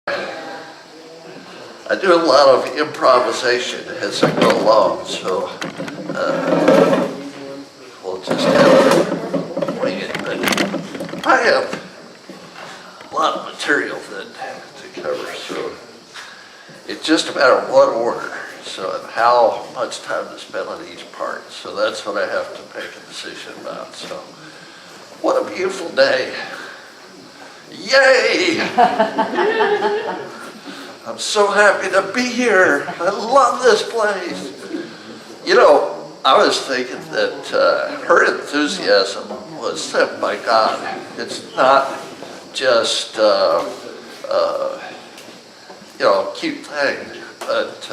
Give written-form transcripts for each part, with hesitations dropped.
I do a lot of improvisation as I go along, so we'll just have to wing it. But I have a lot of material to cover, so it's just a matter of what order, so and how much time to spend on each part. So that's what I have to make a decision about. So what a beautiful day. Yay! I'm so happy to be here. I love this place. You know, I was thinking that her enthusiasm was sent by God. It's not just, a cute thing, but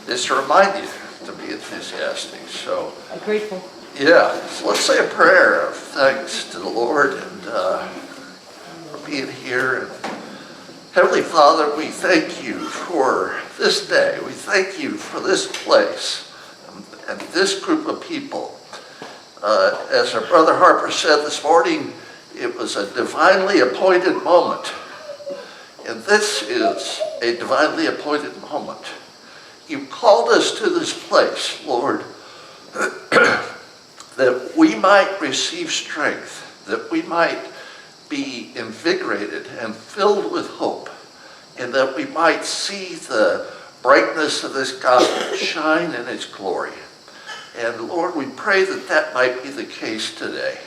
it's to remind you to be enthusiastic. So, I'm grateful. Yeah, so let's say a prayer of thanks to the Lord and for being here. And Heavenly Father, we thank you for this day. We thank you for this place and this group of people. As our brother Harper said this morning, it was a divinely appointed moment. And this is a divinely appointed moment. You called us to this place, Lord, that we might receive strength, that we might be invigorated and filled with hope, and that we might see the brightness of this gospel shine in its glory. And Lord, we pray that that might be the case today,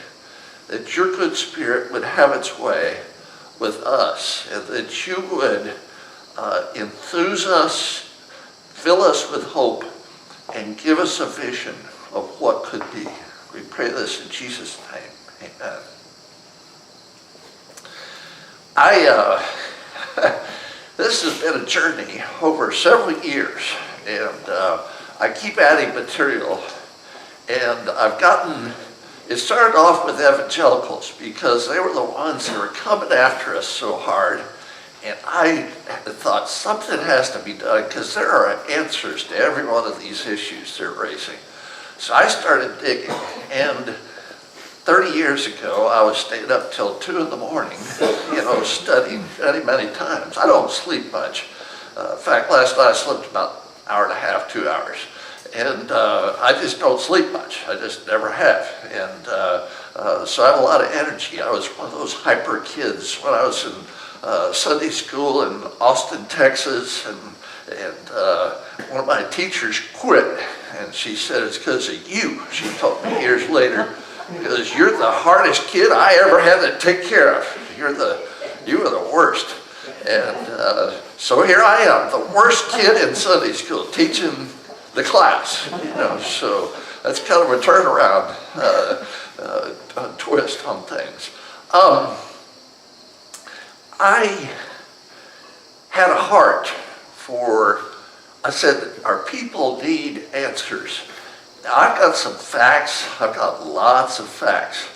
that your good spirit would have its way with us, and that you would enthuse us, fill us with hope, and give us a vision of what could be. We pray this in Jesus' name. Amen. This has been a journey over several years, and I keep adding material, and it started off with evangelicals because they were the ones that were coming after us so hard, and I thought something has to be done because there are answers to every one of these issues they're raising. So I started digging, and 30 years ago, I was staying up till 2 in the morning, studying many times. I don't sleep much. In fact, last night I slept about an hour and a half, 2 hours. And I just don't sleep much. I just never have. And so I have a lot of energy. I was one of those hyper kids when I was in Sunday school in Austin, Texas, and one of my teachers quit. And she said, "It's because of you," she told me years later, "because you're the hardest kid I ever had to take care of. You were the worst." And so here I am, the worst kid in Sunday school, teaching the class. So that's kind of a turnaround, twist on things. I had a heart for, I said, our people need answers. Now, I've got some facts. I've got lots of facts.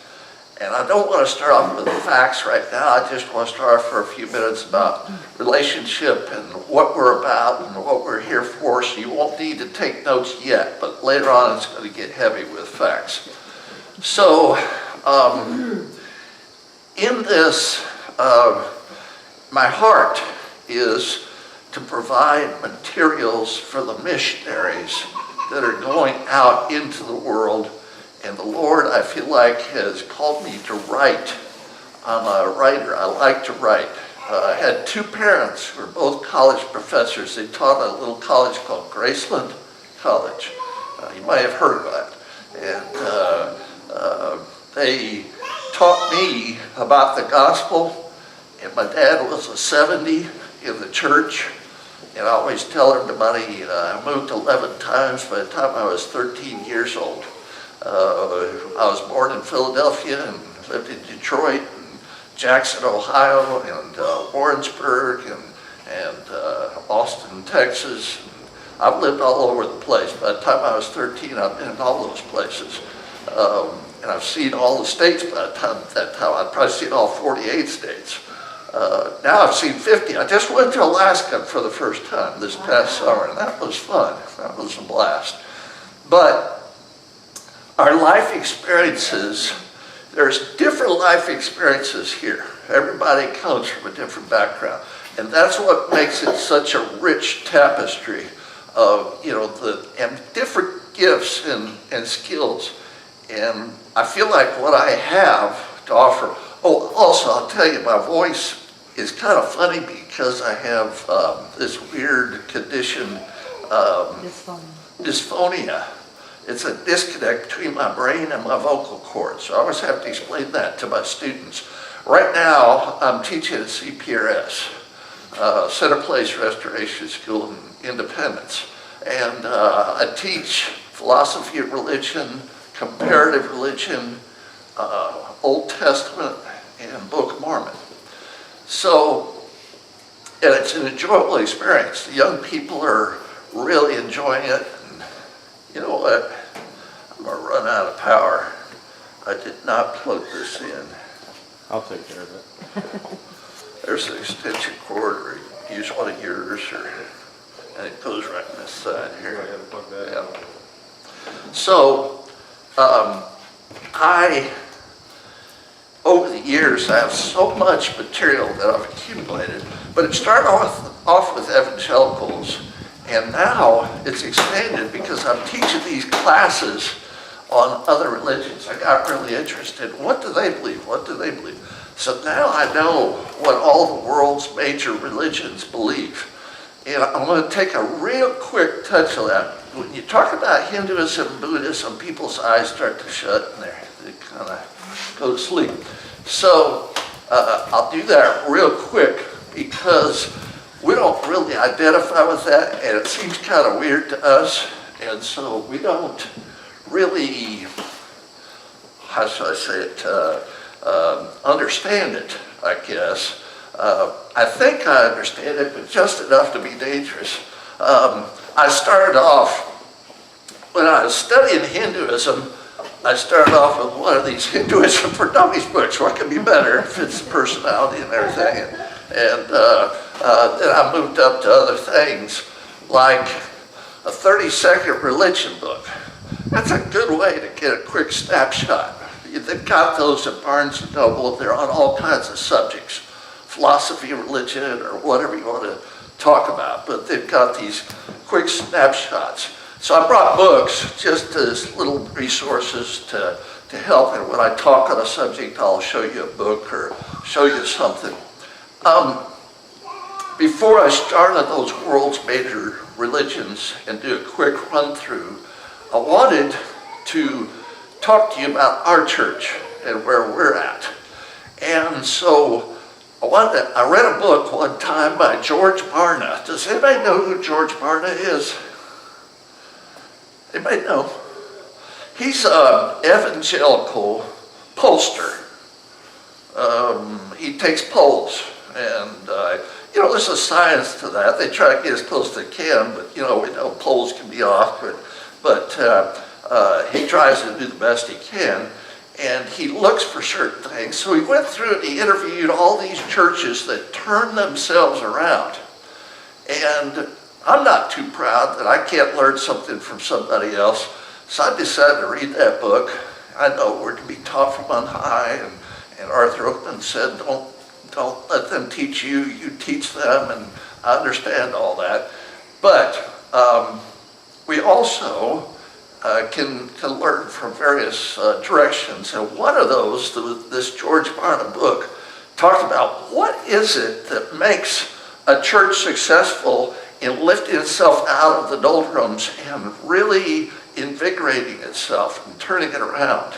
And I don't want to start off with the facts right now. I just want to start for a few minutes about relationship and what we're about and what we're here for. So you won't need to take notes yet, but later on it's going to get heavy with facts. So in this, my heart is to provide materials for the missionaries that are going out into the world. And the Lord, I feel like, has called me to write. I'm a writer. I like to write. I had two parents who were both college professors. They taught at a little college called Graceland College. You might have heard of that. And they taught me about the gospel. And my dad was a 70 in the church. And I always tell everybody, I moved 11 times by the time I was 13 years old. I was born in Philadelphia and lived in Detroit, and Jackson, Ohio, and Warrensburg, and Austin, Texas. I've lived all over the place. By the time I was 13, I've been in all those places. And I've seen all the states by the time that time. I'd probably seen all 48 states. Now I've seen 50. I just went to Alaska for the first time this past summer, and that was fun. That was a blast. But our life experiences, there's different life experiences here. Everybody comes from a different background. And that's what makes it such a rich tapestry of, and different gifts and skills. And I feel like what I have to offer, oh, also I'll tell you, my voice is kind of funny because I have this weird condition, dysphonia. It's a disconnect between my brain and my vocal cords. So I always have to explain that to my students. Right now, I'm teaching at CPRS, Center Place Restoration School in Independence. And I teach philosophy of religion, comparative religion, Old Testament, and Book of Mormon. So, and it's an enjoyable experience. The young people are really enjoying it. And you know what? I'm gonna run out of power. I did not plug this in. I'll take care of it. There's an extension cord, or use one of yours, and it goes right in this side here. Go ahead and plug that in. Yeah. So, over the years, I have so much material that I've accumulated, but it started off with evangelicals, and now it's expanded because I'm teaching these classes on other religions. I got really interested. What do they believe? What do they believe? So now I know what all the world's major religions believe. And I'm going to take a real quick touch of that. When you talk about Hinduism and Buddhism, people's eyes start to shut and they kind of go to sleep. So I'll do that real quick because we don't really identify with that, and it seems kind of weird to us. And so we don't really, how should I say it, understand it, I guess. I think I understand it, but just enough to be dangerous. I started off, when I was studying Hinduism, I started off with one of these Hinduism for Dummies books. What could be better if it's personality and everything? And then I moved up to other things, like a 30-second religion book. That's a good way to get a quick snapshot. They've got those at Barnes & Noble. They're on all kinds of subjects, philosophy, religion, or whatever you want to talk about. But they've got these quick snapshots. So I brought books just as little resources to help. And when I talk on a subject, I'll show you a book or show you something. Before I start on those world's major religions and do a quick run through, I wanted to talk to you about our church and where we're at. And so I read a book one time by George Barna. Does anybody know who George Barna is? Anybody know? He's an evangelical pollster. He takes polls, and there's a science to that. They try to get as close as they can, but we know polls can be off. But he tries to do the best he can, and he looks for certain things. So he went through and he interviewed all these churches that turned themselves around. And I'm not too proud that I can't learn something from somebody else. So I decided to read that book. I know we're to be taught from on high, and Arthur Oakman said, don't let them teach you, you teach them, and I understand all that. But we also can learn from various directions. And one of those, this George Barna book, talked about what is it that makes a church successful in lifting itself out of the doldrums and really invigorating itself and turning it around.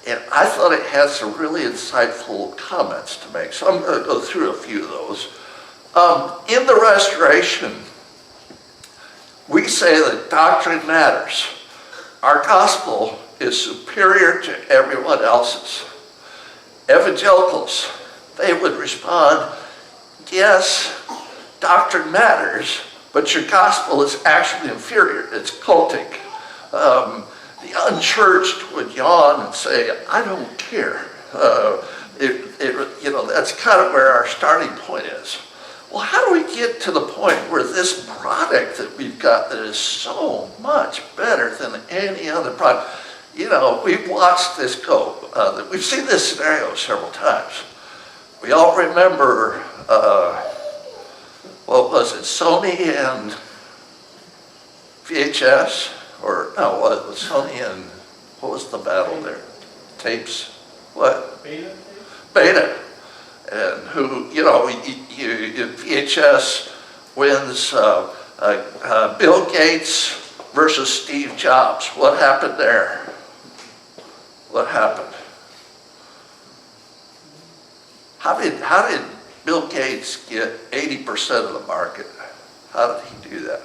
And I thought it had some really insightful comments to make. So I'm going to go through a few of those. In the Restoration, we say that doctrine matters. Our gospel is superior to everyone else's. Evangelicals, they would respond, yes, doctrine matters, but your gospel is actually inferior. It's cultic. The unchurched would yawn and say, I don't care. That's kind of where our starting point is. Well, how do we get to the point where this product that we've got that is so much better than any other product? We've watched this go. We've seen this scenario several times. We all remember what was it, Sony and VHS? Or, no, what was Sony and, what was the battle there? Tapes? What? Beta? Beta. And who, you know, VHS wins Bill Gates versus Steve Jobs. What happened there? What happened? How did Bill Gates get 80% of the market? How did he do that?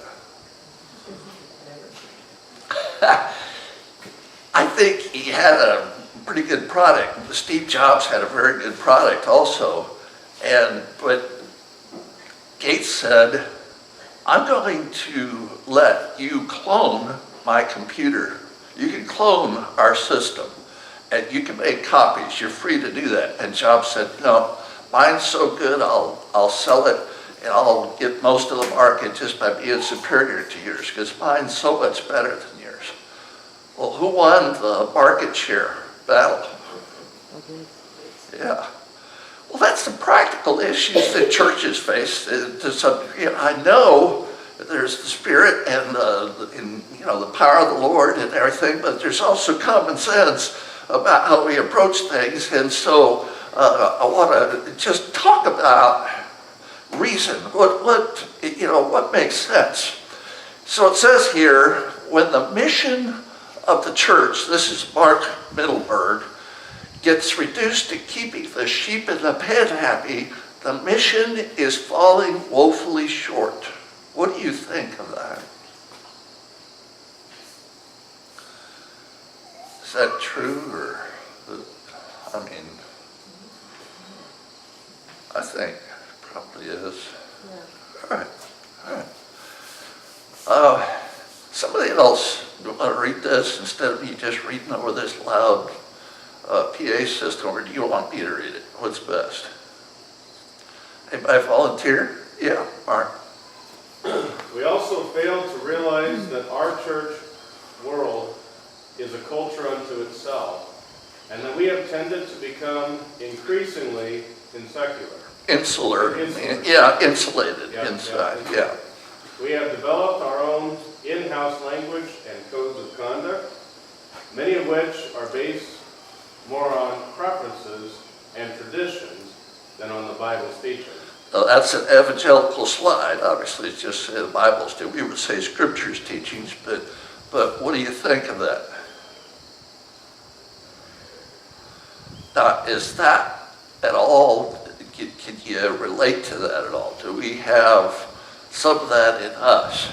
I think he had a pretty good product. Steve Jobs had a very good product also. But Gates said, I'm going to let you clone my computer. You can clone our system and you can make copies. You're free to do that. And Jobs said, no, mine's so good, I'll sell it and I'll get most of the market just by being superior to yours because mine's so much better than yours. Well, who won the market share battle? Yeah. Well, that's the practical issues that churches face to some degree. I know there's the Spirit and the power of the Lord and everything, but there's also common sense about how we approach things. And so I want to just talk about reason. What makes sense? So it says here, when the mission of the church, this is Mark Middleburg, gets reduced to keeping the sheep in the pen happy, the mission is falling woefully short. What do you think of that? Is that true, or, I mean, I think it probably is. Yeah. All right. Somebody else want to read this instead of me just reading over this loud PA system, or do you want me to read it? What's best? Anybody volunteer? Yeah, Mark. We also fail to realize that our church world is a culture unto itself, and that we have tended to become increasingly insular. Yeah, insulated inside. Yeah. We have developed our own in-house language and codes of conduct, many of which are based more on preferences and traditions than on the Bible's teaching. That's an evangelical slide. Obviously, it's just the Bible's do. We would say Scripture's teachings, but what do you think of that? Now, is that at all? Can you relate to that at all? Do we have some of that in us?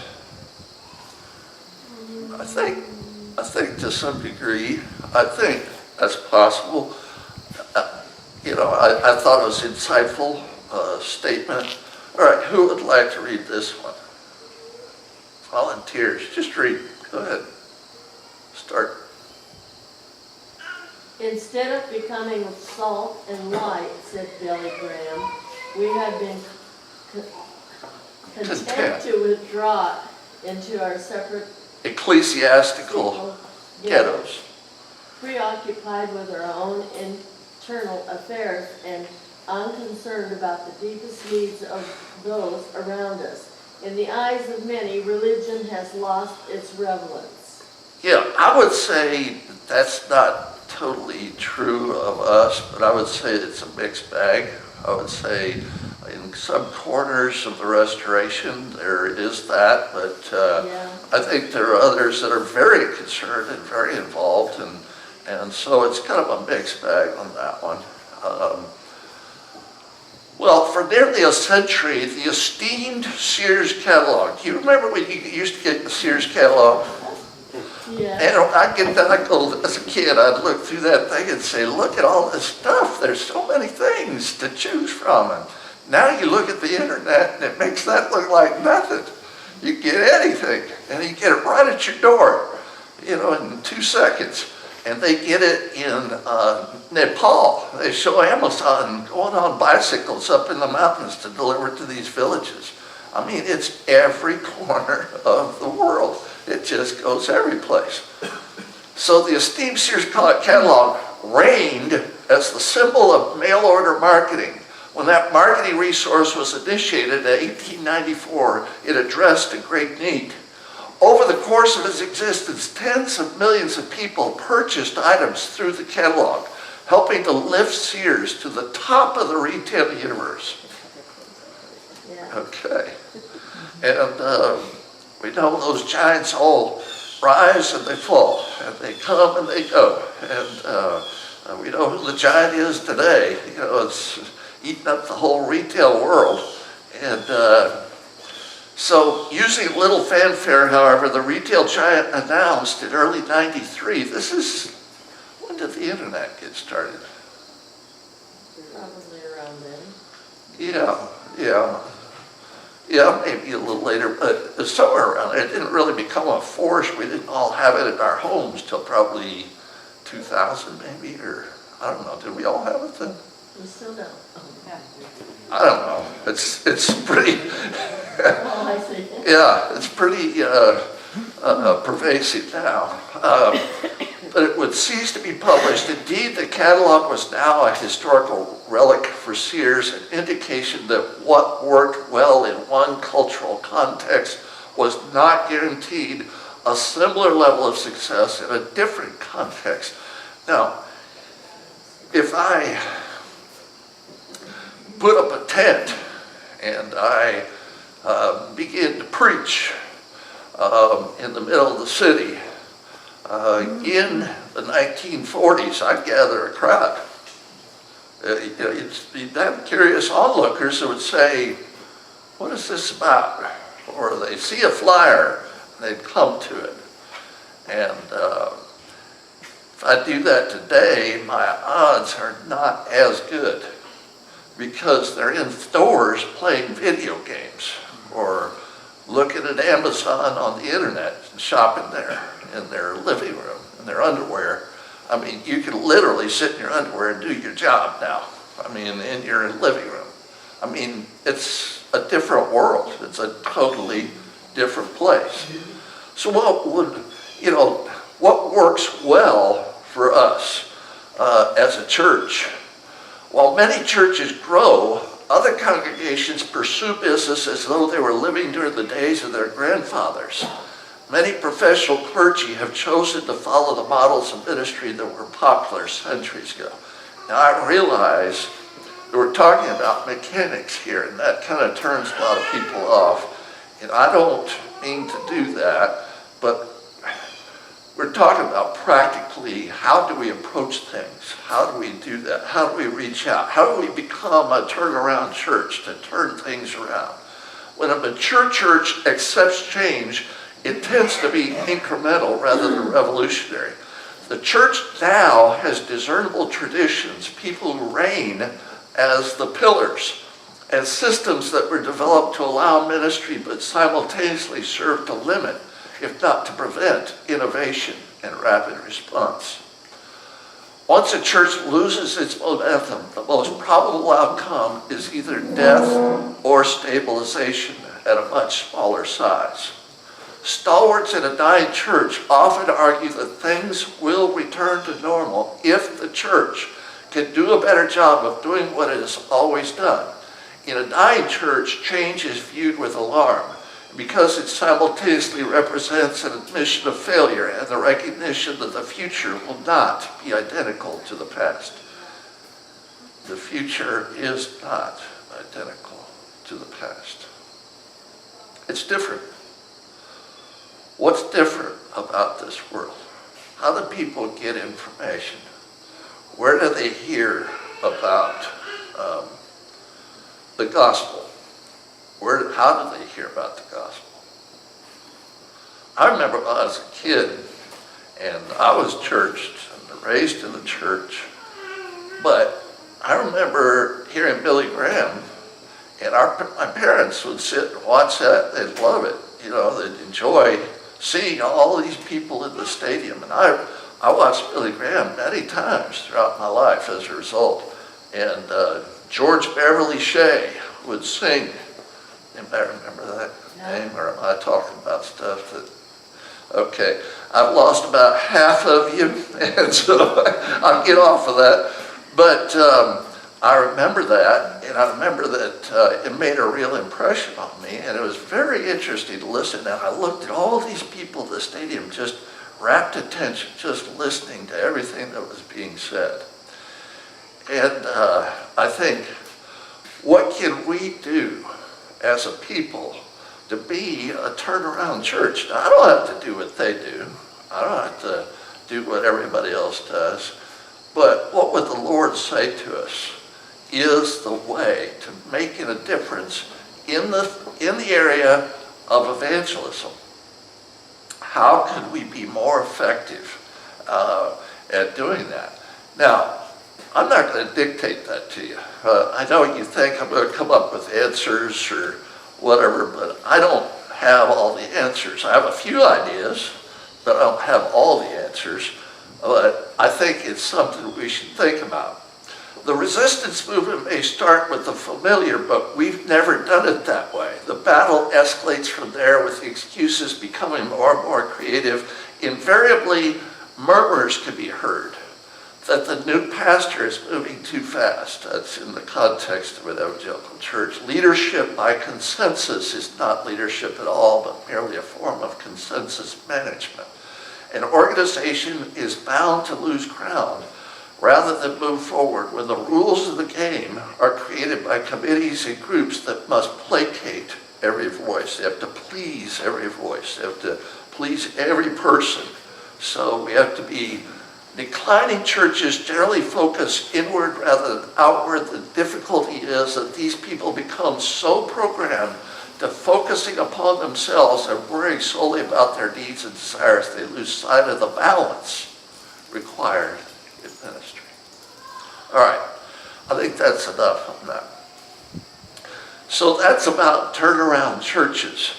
I think to some degree, I think that's possible. I thought it was an insightful statement. All right, who would like to read this one? Volunteers, just read. Go ahead. Start. Instead of becoming salt and light, said Billy Graham, we have been content to withdraw into our separate ecclesiastical ghettos. Preoccupied with our own internal affairs and unconcerned about the deepest needs of those around us. In the eyes of many, religion has lost its relevance. Yeah, I would say that's not totally true of us, but I would say it's a mixed bag. I would say in some corners of the restoration there is that, but I think there are others that are very concerned and very involved, and so it's kind of a mixed bag on that one. Well, for nearly a century, the esteemed Sears catalog. Do you remember when you used to get the Sears catalog? Yeah. And I get that, I go, as a kid, I'd look through that thing and say, look at all this stuff. There's so many things to choose from. And now you look at the internet and it makes that look like nothing. You get anything and you get it right at your door, in 2 seconds. And they get it in Nepal. They show Amazon going on bicycles up in the mountains to deliver to these villages. I mean, it's every corner of the world. It just goes every place. So the esteemed Sears catalog reigned as the symbol of mail order marketing, When that marketing resource was initiated in 1894, it addressed a great need. Over the course of its existence, tens of millions of people purchased items through the catalog, helping to lift Sears to the top of the retail universe. Yeah. Okay. And we know those giants all rise and they fall, and they come and they go. And we know who the giant is today. You know, it's eating up the whole retail world. And so using little fanfare, however, the retail giant announced in early '93, when did the internet get started? Probably around then. Yeah, maybe a little later, but somewhere around there. It didn't really become a force. We didn't all have it in our homes till probably 2000 maybe, or I don't know. Did we all have it then? We still don't. I don't know. It's pretty, Oh, I see. yeah, it's pretty pervasive now. But it would cease to be published. Indeed, the catalog was now a historical relic for Sears, an indication that what worked well in one cultural context was not guaranteed a similar level of success in a different context. Now, if I put up a tent and I begin to preach in the middle of the city, in the 1940s, I'd gather a crowd. You'd have curious onlookers who would say, what is this about? Or they see a flyer and they'd come to it. And if I do that today, my odds are not as good because they're in stores playing video games or looking at Amazon on the internet and shopping there in their living room, in their underwear. I mean, you can literally sit in your underwear and do your job now. I mean, in your living room. I mean, it's a different world. It's a totally different place. So what works well for us as a church? While many churches grow, other congregations pursue business as though they were living during the days of their grandfathers. Many professional clergy have chosen to follow the models of ministry that were popular centuries ago. Now I realize that we're talking about mechanics here, and that kind of turns a lot of people off. And I don't mean to do that, but we're talking about practically how do we approach things? How do we do that? How do we reach out? How do we become a turnaround church to turn things around? When a mature church accepts change, it tends to be incremental rather than revolutionary. The church now has discernible traditions, people who reign as the pillars, and systems that were developed to allow ministry but simultaneously serve to limit, if not to prevent, innovation and rapid response. Once a church loses its momentum, the most probable outcome is either death or stabilization at a much smaller size. Stalwarts in a dying church often argue that things will return to normal if the church can do a better job of doing what it has always done. In a dying church, change is viewed with alarm because it simultaneously represents an admission of failure and the recognition that the future will not be identical to the past. The future is not identical to the past. It's different. What's different about this world? How do people get information? Where do they hear about the gospel? How do they hear about the gospel? I remember when I was a kid, and I was churched and raised in the church, but I remember hearing Billy Graham, and my parents would sit and watch that. They'd love it. You know, they'd enjoy seeing all these people in the stadium. And I watched Billy Graham many times throughout my life as a result. And George Beverly Shea would sing. Anybody remember that name, or am I talking about stuff that, okay. I've lost about half of you, and so I'll get off of that. But I remember that, and I remember that it made a real impression on me, and it was very interesting to listen. And I looked at all these people in the stadium, just rapt attention, just listening to everything that was being said. And I think, what can we do as a people to be a turnaround church? Now, I don't have to do what they do. I don't have to do what everybody else does. But what would the Lord say to us is the way to making a difference in the area of evangelism? How can we be more effective at doing that? Now, I'm not going to dictate that to you. I know you think I'm going to come up with answers or whatever, but I don't have all the answers. I have a few ideas, but I don't have all the answers. But I think it's something we should think about. The resistance movement may start with the familiar, but we've never done it that way. The battle escalates from there, with the excuses becoming more and more creative. Invariably, murmurs can be heard that the new pastor is moving too fast. That's in the context of an evangelical church. Leadership by consensus is not leadership at all, but merely a form of consensus management. An organization is bound to lose ground rather than move forward when the rules of the game are created by committees and groups that must placate every voice. They have to please every voice. They have to please every person. So we have to be declining. Churches generally focus inward rather than outward. The difficulty is that these people become so programmed to focusing upon themselves and worrying solely about their needs and desires, they lose sight of the balance required in ministry. All right, I think that's enough on that. So that's about turnaround churches.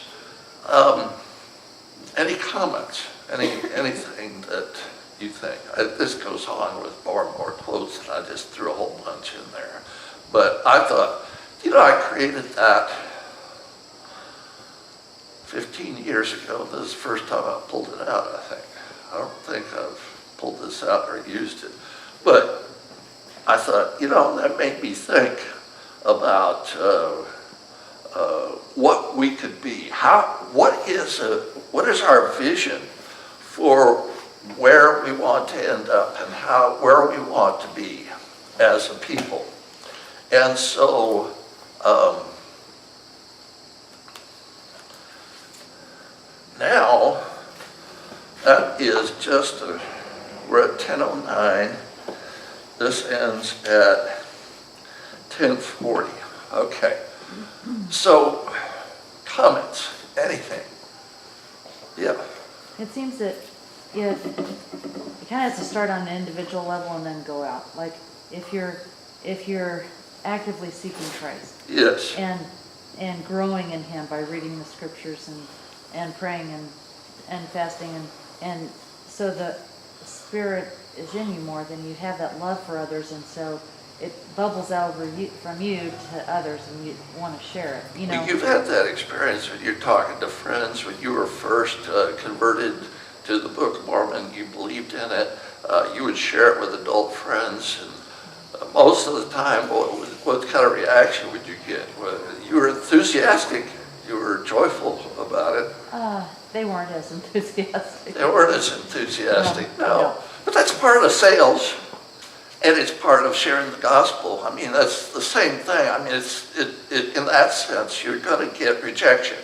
Any comments? Anything that you think? This goes on with more and more quotes, and I just threw a whole bunch in there. But I thought, I created that 15 years ago. This is the first time I pulled it out, I think. I don't think I've pulled this out or used it. But I thought, that made me think about what we could be. What is our vision for where we want to end up and where we want to be as a people? And so now, that is just, we're at 10:09. This ends at 10:40. Okay. So, comments, anything? Yeah. It seems that it kind of has to start on an individual level and then go out. Like if you're actively seeking Christ. Yes. And growing in Him by reading the scriptures and praying and fasting and so the Spirit is in you more, then you have that love for others, and so it bubbles out from you to others, and you want to share it. You've had that experience when you're talking to friends when you were first converted to the Book of Mormon. You believed in it. You would share it with adult friends, and most of the time, what kind of reaction would you get? You were enthusiastic. You were joyful about it. They weren't as enthusiastic. They weren't as enthusiastic, no. No. But that's part of sales, and it's part of sharing the gospel. I mean, that's the same thing. I mean, in that sense, you're going to get rejection.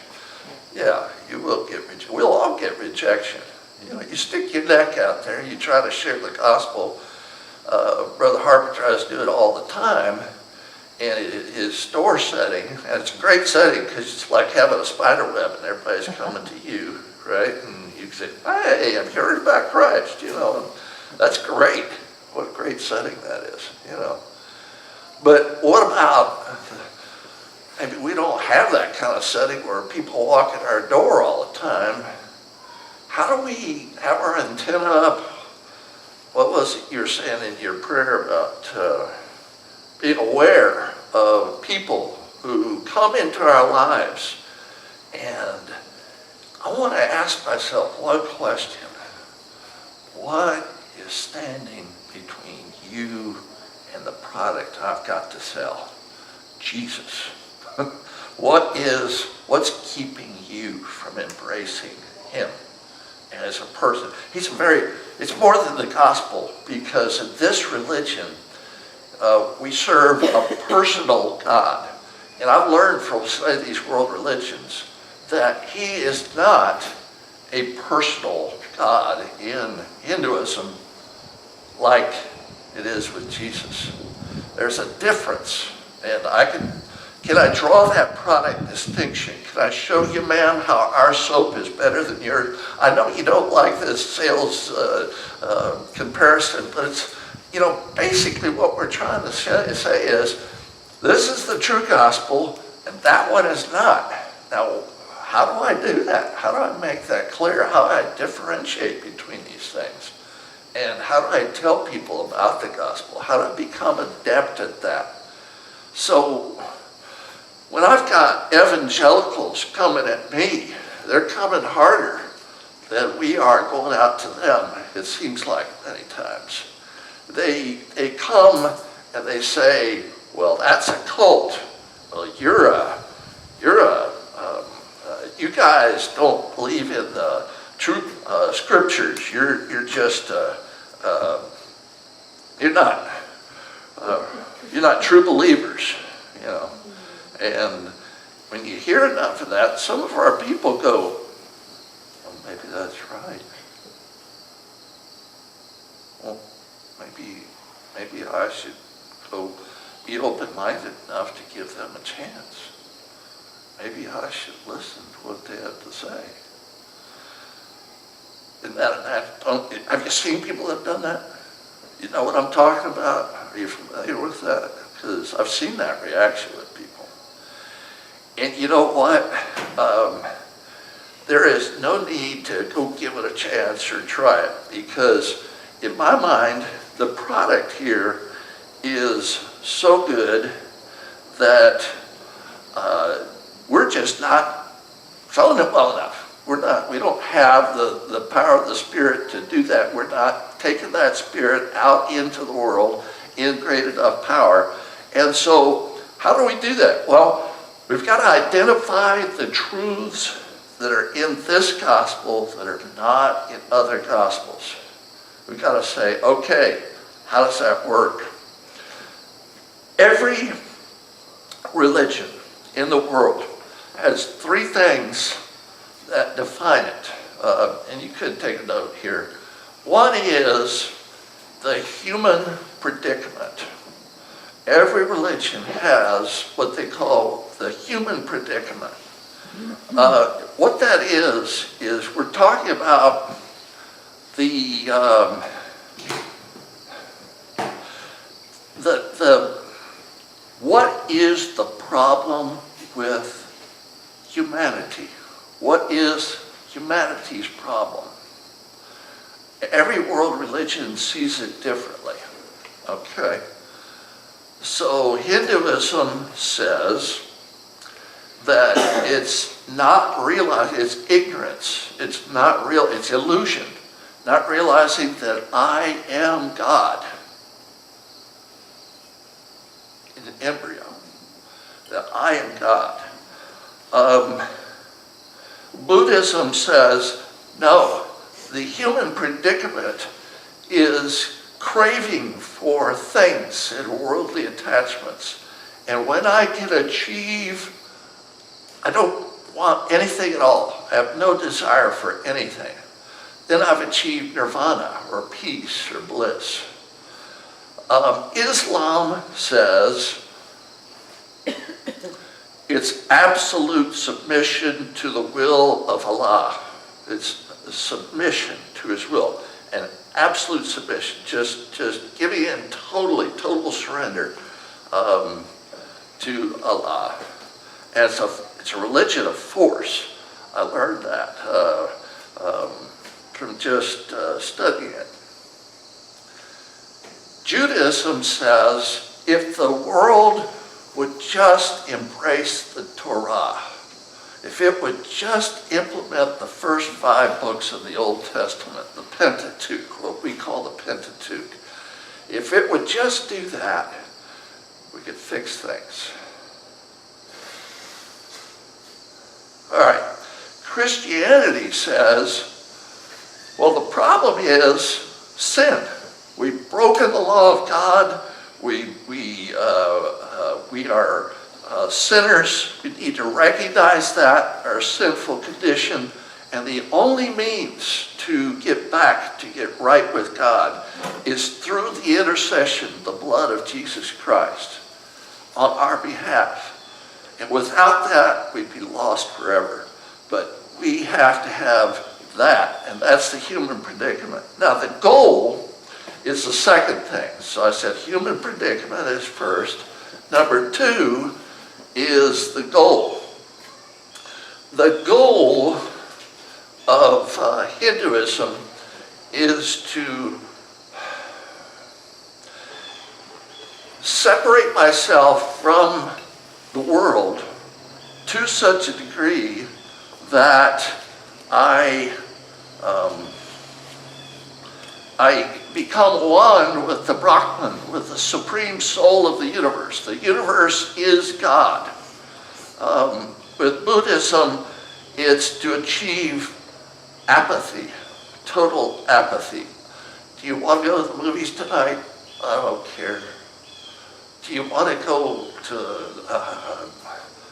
Yeah, you will get rejection. We'll all get rejection. You stick your neck out there, you try to share the gospel. Brother Harper tries to do it all the time. And his store setting, and it's a great setting because it's like having a spider web and everybody's coming to you, right? And you say, hey, I'm hearing about Christ, and that's great. What a great setting that is, But what about, we don't have that kind of setting where people walk in our door all the time. How do we have our antenna up? What was it you were saying in your prayer about being aware of people who come into our lives? And I want to ask myself one question. What is standing between you and the product I've got to sell. Jesus. What's keeping you from embracing him as a person? It's more than the gospel, because in this religion, we serve a personal God. And I've learned from some of these world religions that he is not a personal God in Hinduism like it is with Jesus. There's a difference, and can I draw that product distinction? Can I show you, man, how our soap is better than yours? I know you don't like this sales comparison, but it's, basically what we're trying to say is, this is the true gospel, and that one is not. Now, how do I do that? How do I make that clear? How do I differentiate between these things? And how do I tell people about the gospel? How do I become adept at that? So, when I've got evangelicals coming at me, they're coming harder than we are going out to them, it seems like many times. They come and they say, well, that's a cult. Well, you guys don't believe in the true scriptures. You're just you're not true believers, And when you hear enough of that, some of our people go, well, maybe that's right. Well, maybe I should go be open-minded enough to give them a chance. Maybe I should listen to what they have to say. Have you seen people that have done that? You know what I'm talking about? Are you familiar with that? Because I've seen that reaction with people. And you know what? There is no need to go give it a chance or try it, because in my mind, the product here is so good that we're just not selling it well enough. We don't have the power of the Spirit to do that. We're not taking that Spirit out into the world in great enough power. And so how do we do that? Well, we've got to identify the truths that are in this gospel that are not in other gospels. We've got to say, okay, how does that work? Every religion in the world has three things that define it. And you could take a note here. One is the human predicament. Every religion has what they call the human predicament. What that is we're talking about the what is the problem with humanity? What is humanity's problem? Every world religion sees it differently. Okay. So Hinduism says that it's not realized, it's ignorance, it's not real, it's illusion, not realizing that I am God in an embryo, that I am God. Buddhism says, no, the human predicament is craving for things and worldly attachments. And when I can achieve, I don't want anything at all. I have no desire for anything. Then I've achieved nirvana or peace or bliss. Islam says it's absolute submission to the will of Allah. It's submission to his will. And absolute submission, just giving in total surrender to Allah. And it's a religion of force. I learned that from just studying it. Judaism says if the world would just embrace the Torah, if it would just implement the first 5 books of the Old Testament, the Pentateuch, what we call the Pentateuch, If it would just do that, we could fix things. All right, Christianity says, well, the problem is sin. We've broken the law of God. We are sinners. We need to recognize that, our sinful condition. And the only means to get back, to get right with God, is through the intercession, the blood of Jesus Christ, on our behalf. And without that, we'd be lost forever. But we have to have that, and that's the human predicament. Now, the goal is the second thing. So I said human predicament is first. Number two is the goal. The goal of Hinduism is to separate myself from the world to such a degree that I become one with the Brahman, with the supreme soul of the universe. The universe is God. With Buddhism, it's to achieve apathy, total apathy. Do you want to go to the movies tonight? I don't care. Do you want to go to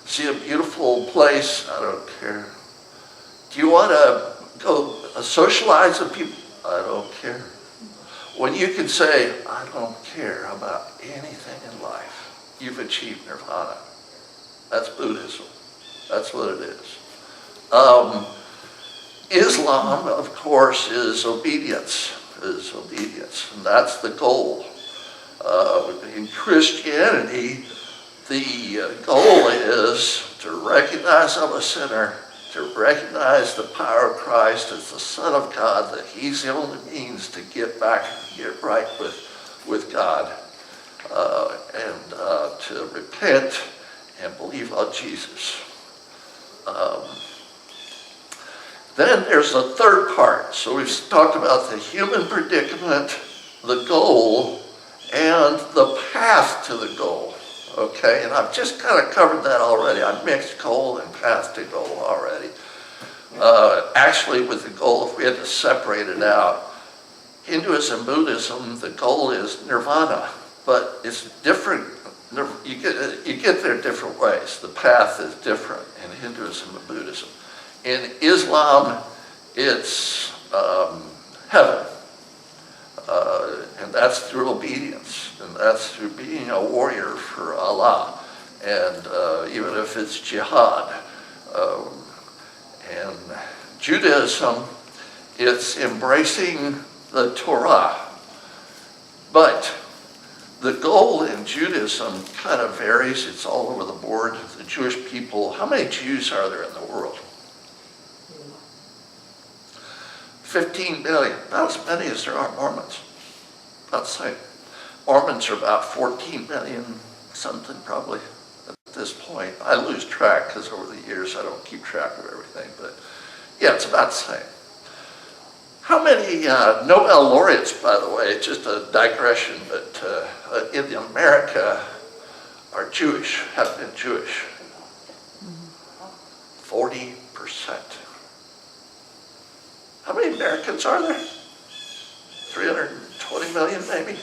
see a beautiful place? I don't care. Do you want to go socialize with people? I don't care. When you can say, I don't care about anything in life, you've achieved nirvana. That's Buddhism. That's what it is. Islam, of course, is obedience, and that's the goal. In Christianity, the goal is to recognize I'm a sinner, to recognize the power of Christ as the Son of God, that he's the only means to get back and get right with God, and to repent and believe on Jesus. Then there's a third part. So we've talked about the human predicament, the goal, and the path to the goal. Okay, and I've just kind of covered that already. I mixed goal and path to goal already. Actually, with the goal, if we had to separate it out, Hinduism, Buddhism, the goal is nirvana, but it's different. You get there different ways. The path is different in Hinduism and Buddhism. In Islam, it's heaven, and that's through obedience, and that's through being a warrior for Allah, and even if it's jihad. And Judaism, it's embracing the Torah, but the goal in Judaism kind of varies. It's all over the board. The Jewish people, how many Jews are there in the world? 15 million, not as many as there are Mormons. About the same. Mormons are about 14 million, something probably at this point. I lose track because over the years I don't keep track of everything, but yeah, it's about the same. How many Nobel laureates, by the way, just a digression, but in America are Jewish, have been Jewish? 40%. How many Americans are there? 320 million maybe?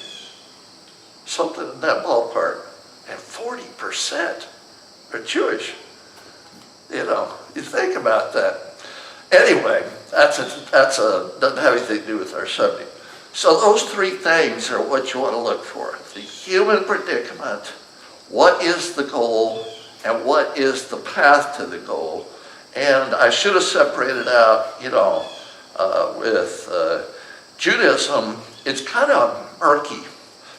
Something in that ballpark. And 40% are Jewish. You know, you think about that. Anyway, doesn't have anything to do with our subject. So those three things are what you want to look for. The human predicament, what is the goal, and what is the path to the goal. And I should have separated out, with Judaism, it's kind of murky.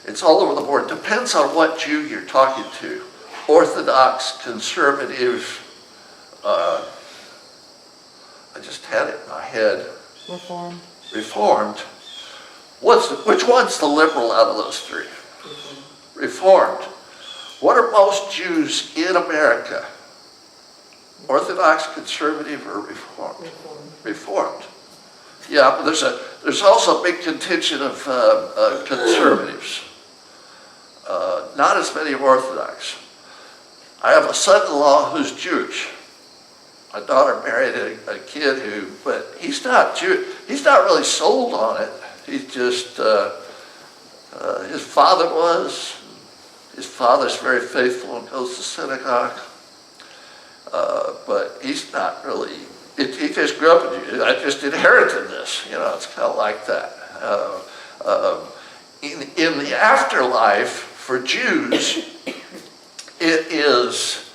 It's all over the board. It depends on what Jew you're talking to. Orthodox, conservative, I just had it in my head. Reformed. Which one's the liberal out of those three? Reformed. What are most Jews in America? Orthodox, conservative, or Reformed? Reformed. Yeah, but there's also a big contingent of conservatives. Not as many of Orthodox. I have a son-in-law who's Jewish. My daughter married a kid who, but he's not Jewish. He's not really sold on it. He's just, his father was. His father's very faithful and goes to synagogue. But he's not really, he just grew up in Jew. I just inherited this, it's kind of like that. In the afterlife, for Jews, it is,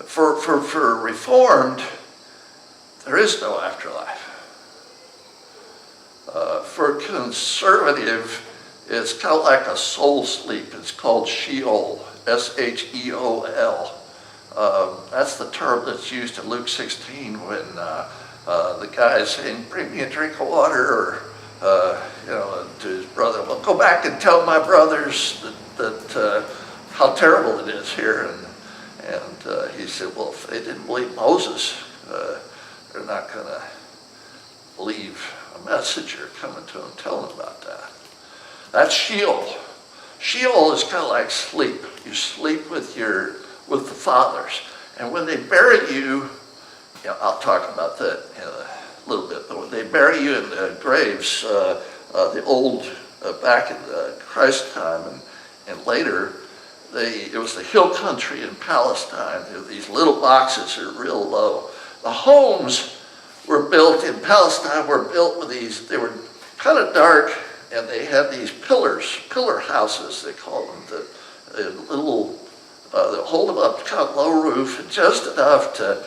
for Reformed, there is no afterlife. For conservative, it's kind of like a soul sleep. It's called Sheol, S-H-E-O-L. That's the term that's used in Luke 16 when the guy is saying, bring me a drink of water, or, to his brother, well, go back and tell my brothers that how terrible it is here. And he said, well, if they didn't believe Moses, they're not going to believe a messenger coming to them, telling them about that. That's Sheol. Sheol is kind of like sleep. You sleep with the fathers. And when they bury you, I'll talk about that in a little bit, but when they bury you in the graves, the old, back in Christ's time and later, it was the hill country in Palestine. These little boxes are real low. The homes were built in Palestine, were built with these, they were kind of dark, and they had these pillar houses, they call them, the little, they hold them up, kind of low roof, and just enough to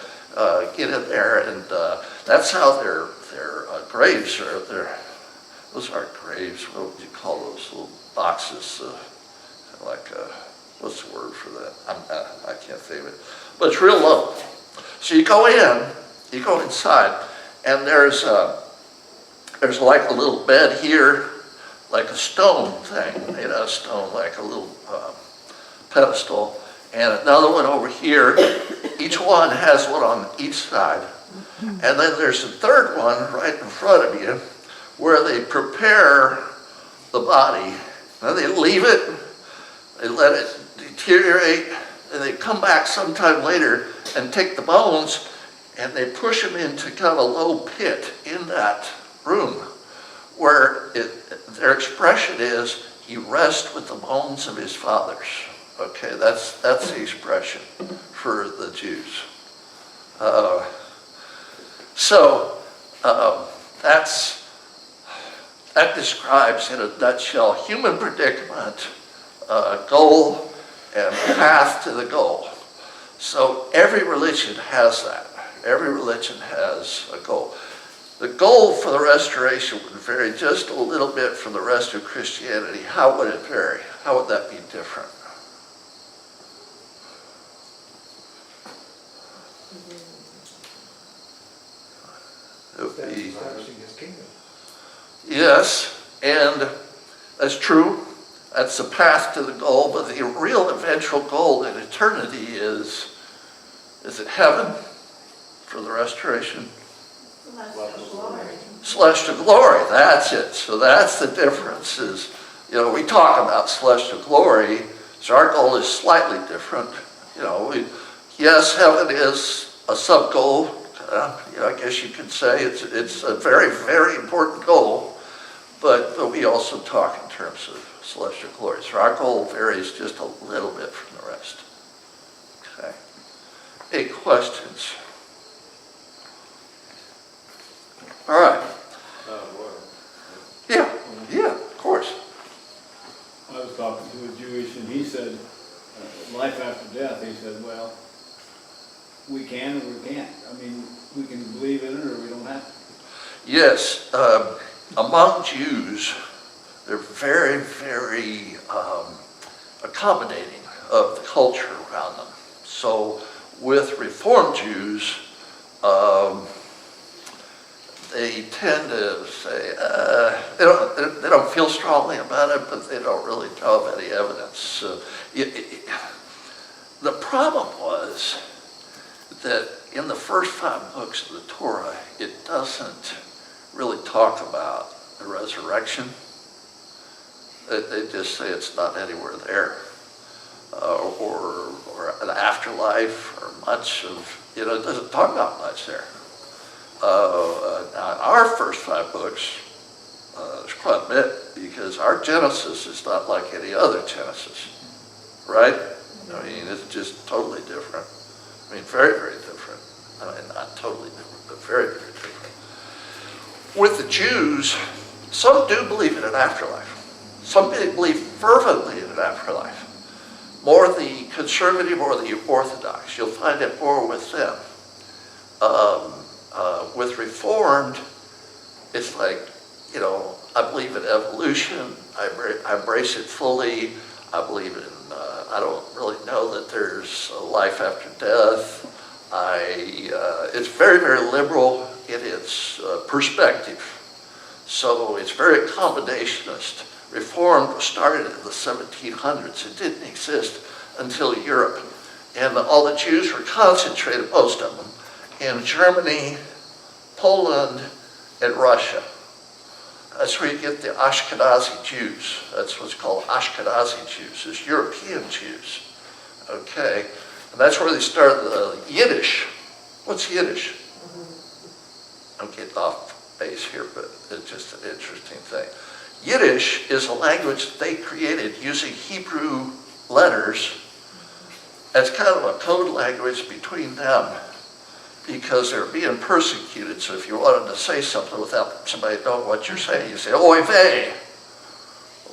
get in there, and that's how their graves are. Those aren't graves, what would you call those little boxes, like, what's the word for that? I can't think of it, but it's real low. So you go inside, and there's like a little bed here, like a stone thing, made out of stone, like a little pedestal, and another one over here. Each one has one on each side. And then there's a third one right in front of you where they prepare the body. Now they leave it, they let it deteriorate, and they come back sometime later and take the bones and they push them into kind of a low pit in that room where their expression is, he rests with the bones of his fathers. Okay, that's the expression for the Jews. That describes in a nutshell human predicament, goal, and path to the goal. So every religion has that. Every religion has a goal. The goal for the restoration would vary just a little bit from the rest of Christianity. How would it vary? How would that be different? It would be, establishing his kingdom. yes, and that's true. That's the path to the goal, but the real eventual goal in eternity is it heaven for the restoration? Celestial glory, that's it. So that's the difference is, we talk about celestial glory, so our goal is slightly different. Yes, heaven is a sub-goal. I guess you could say it's a very, very important goal, but we also talk in terms of celestial glory. So our goal varies just a little bit from the rest. Okay. Any questions? All right. Yeah, of course. I was talking to a Jewish and he said, life after death, he said, well, we can or we can't. I mean, we can believe in it or we don't have to. Yes, among Jews, they're very, very accommodating of the culture around them. So with Reformed Jews, they tend to say, they don't feel strongly about it, but they don't really have any evidence. The problem was that in the first 5 books of the Torah, it doesn't really talk about the resurrection. They just say it's not anywhere there, or an afterlife, or much of, it doesn't talk about much there. Now, our first 5 books, there's quite a bit, because our Genesis is not like any other Genesis, right? I mean, it's just totally different. I mean, very, very different. I mean, not totally different, but very, very different. With the Jews, some do believe in an afterlife. Some believe fervently in an afterlife. More the conservative or the Orthodox. You'll find it more with them. With Reformed, it's like, I believe in evolution. I embrace it fully. I believe in, I don't really know that there's a life after death. It's very, very liberal in its perspective. So it's very accommodationist. Reformed was started in the 1700s. It didn't exist until Europe. And all the Jews were concentrated, most of them, in Germany, Poland, and Russia. That's where you get the Ashkenazi Jews. That's what's called Ashkenazi Jews, is European Jews. Okay, and that's where they started the Yiddish. What's Yiddish? I'm getting off base here, but it's just an interesting thing. Yiddish is a language they created using Hebrew letters as kind of a code language between them, because they're being persecuted. So if you wanted to say something without somebody knowing what you're saying, you say oy vey,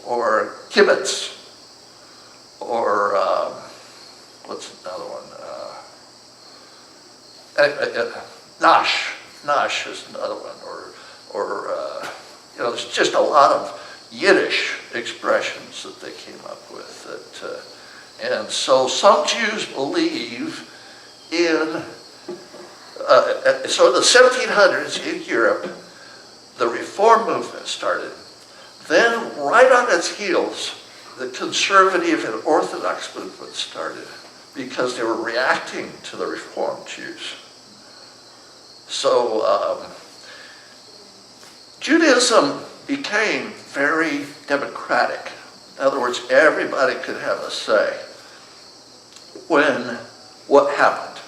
or kibbutz, or what's another one? Nash. Nash is another one. Or there's just a lot of Yiddish expressions that they came up with. And so some Jews believe in, so in the 1700s in Europe, the Reform movement started. Then right on its heels, the conservative and Orthodox movement started, because they were reacting to the Reformed Jews. So Judaism became very democratic. In other words, everybody could have a say. When what happened?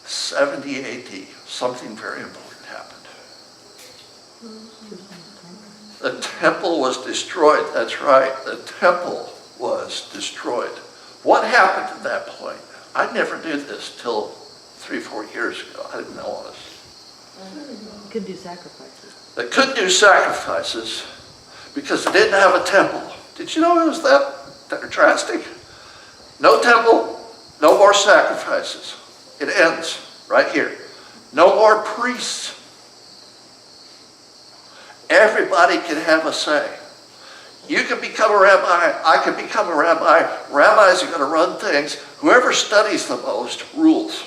70 AD, something very important happened. The temple was destroyed. That's right, the temple was destroyed. What happened at that point? I never knew this till 3-4 years ago. I didn't know this. Could do sacrifices. They couldn't do sacrifices because they didn't have a temple. Did you know it was that drastic? No temple, no more sacrifices. It ends right here. No more priests. Everybody can have a say. You can become a rabbi, I can become a rabbi. Rabbis are going to run things. Whoever studies the most rules.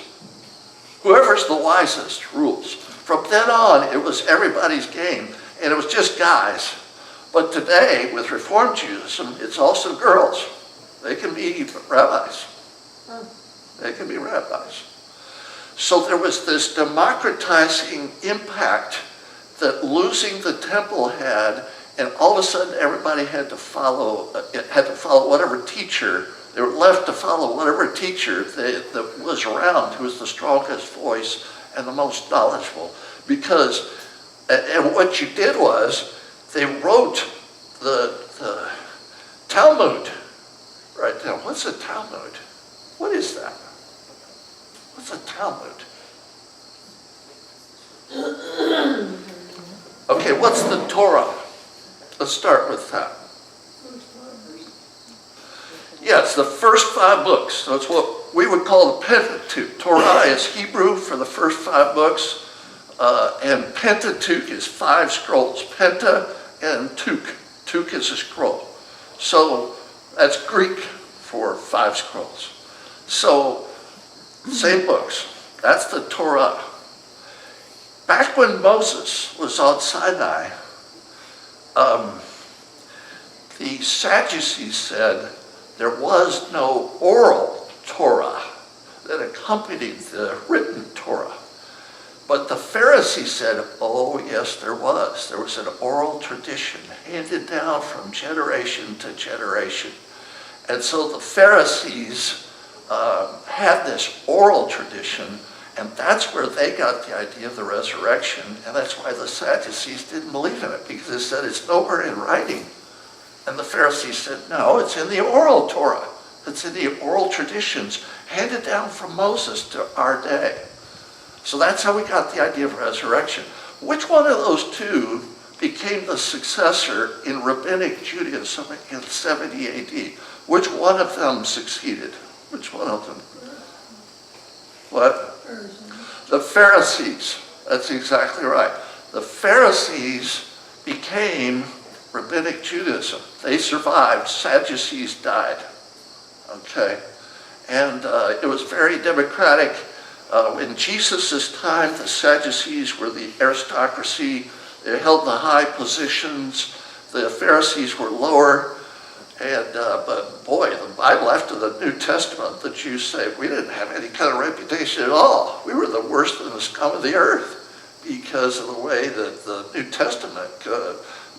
Whoever's the wisest rules. From then on, it was everybody's game, and it was just guys. But today, with Reform Judaism, it's also girls. They can be rabbis. They can be rabbis. So there was this democratizing impact that losing the temple had, and all of a sudden everybody had to follow whatever teacher. They were left to follow whatever teacher that was around, who was the strongest voice and the most knowledgeable. Because, and what you did was, they wrote the Talmud right down. What's a Talmud? What is that? What's a Talmud? Okay, what's the Torah? Let's start with that. Yeah, it's the first 5 books. So it's what we would call the Pentateuch. Torah is Hebrew for the first 5 books, and Pentateuch is 5 scrolls. Penta and Tuch. Tuch is a scroll. So that's Greek for 5 scrolls. So, same books. That's the Torah. Back when Moses was on Sinai, the Sadducees said there was no oral Torah. That accompanied the written Torah. But the Pharisees said, oh yes, there was. There was an oral tradition handed down from generation to generation. And so the Pharisees had this oral tradition, and that's where they got the idea of the resurrection, and that's why the Sadducees didn't believe in it, because they said it's nowhere in writing. And the Pharisees said, no, it's in the oral Torah. It's in the oral traditions handed down from Moses to our day. So that's how we got the idea of resurrection. Which one of those two became the successor in rabbinic Judaism in 70 AD? Which one of them succeeded? Which one of them? What? The Pharisees. That's exactly right. The Pharisees became rabbinic Judaism. They survived. Sadducees died. Okay? And it was very democratic. In Jesus' time, the Sadducees were the aristocracy. They held the high positions. The Pharisees were lower. And, but boy, the Bible, after the New Testament, the Jews say, we didn't have any kind of reputation at all. We were the worst and the scum of the earth because of the way that the New Testament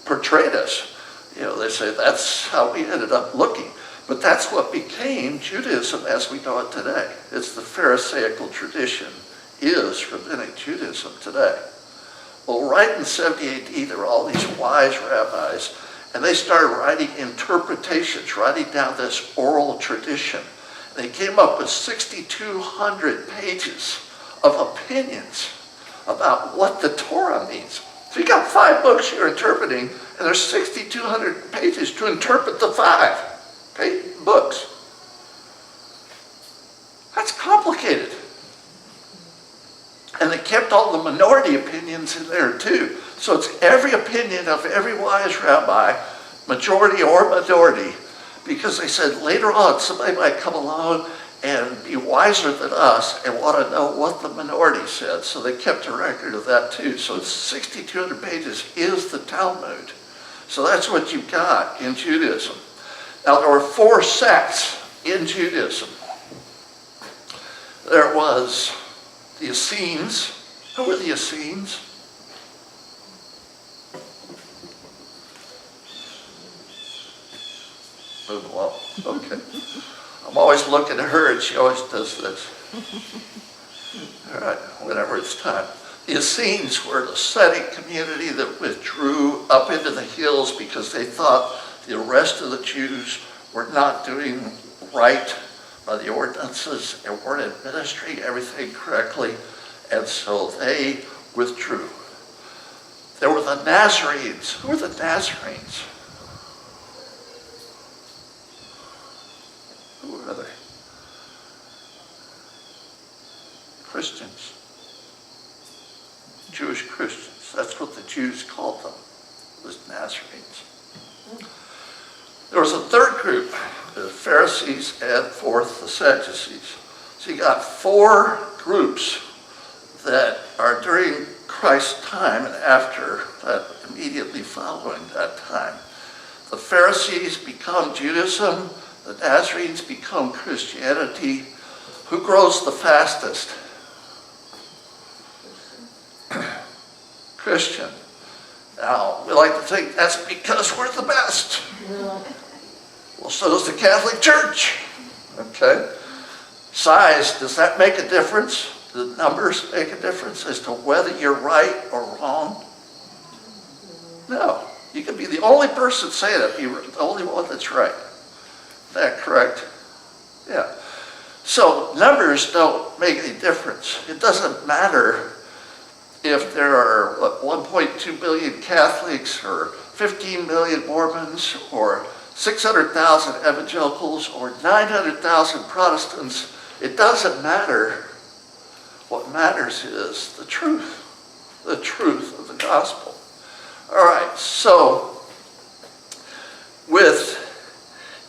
portrayed us. You know, they say that's how we ended up looking. But that's what became Judaism as we know it today. It's the Pharisaical tradition is rabbinic Judaism today. Well, right in 70 AD, there were all these wise rabbis, and they started writing interpretations, writing down this oral tradition. They came up with 6,200 pages of opinions about what the Torah means. So you got 5 books you're interpreting, and there's 6,200 pages to interpret the 5 books. That's complicated. And they kept all the minority opinions in there too. So it's every opinion of every wise rabbi, majority or minority, because they said later on somebody might come along and be wiser than us and want to know what the minority said. So they kept a record of that too. So it's 6,200 pages is the Talmud. So that's what you got in Judaism. Now there were 4 sects in Judaism. There was the Essenes. Who were the Essenes? Well, okay. I'm always looking at her and she always does this. All right, whenever it's time. The Essenes were an ascetic community that withdrew up into the hills because they thought the rest of the Jews were not doing right by the ordinances and weren't administering everything correctly, and so they withdrew. There were the Nazarenes. Who were the Nazarenes? Who were they? Christians. Jewish Christians. That's what the Jews called them, was Nazarenes. There was a third group, the Pharisees, and fourth, the Sadducees. So you got 4 groups that are during Christ's time and after that, immediately following that time. The Pharisees become Judaism, the Nazarenes become Christianity. Who grows the fastest? Christian. Now, we like to think that's because we're the best. No. Well, so does the Catholic Church. Okay? Size, does that make a difference? Do the numbers make a difference as to whether you're right or wrong? No. You can be the only person saying it, be the only one that's right. Is that correct? Yeah. So numbers don't make any difference. It doesn't matter if there are 1.2 billion Catholics or 15 million Mormons or 600,000 evangelicals or 900,000 Protestants. It doesn't matter. What matters is the truth of the gospel. All right, so with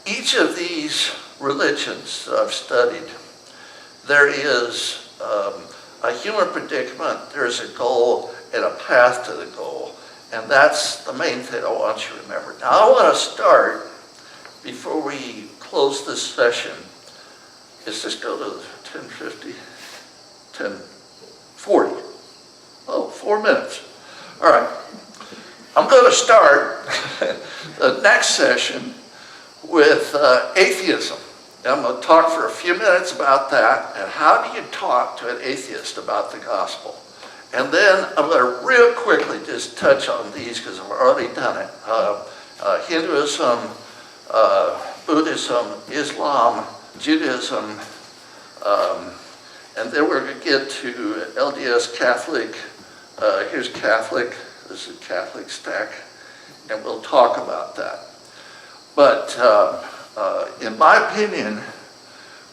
each of these religions that I've studied, there is a human predicament, there's a goal, and a path to the goal. And that's the main thing I want you to remember. Now I want to start, before we close this session, is this go to 10:50? 10:40. Oh, 4 minutes. All right. I'm going to start the next session with atheism. I'm going to talk for a few minutes about that and how do you talk to an atheist about the gospel. And then I'm going to real quickly just touch on these because I've already done it. Hinduism, Buddhism, Islam, Judaism, and then we're going to get to LDS Catholic. Here's Catholic. This is Catholic stack. And we'll talk about that. But in my opinion,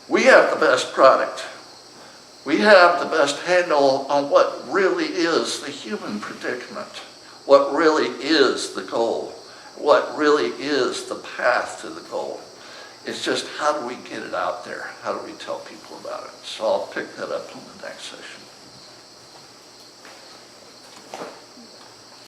we have the best product. We have the best handle on what really is the human predicament, what really is the goal, what really is the path to the goal. It's just how do we get it out there? How do we tell people about it? So I'll pick that up in the next session.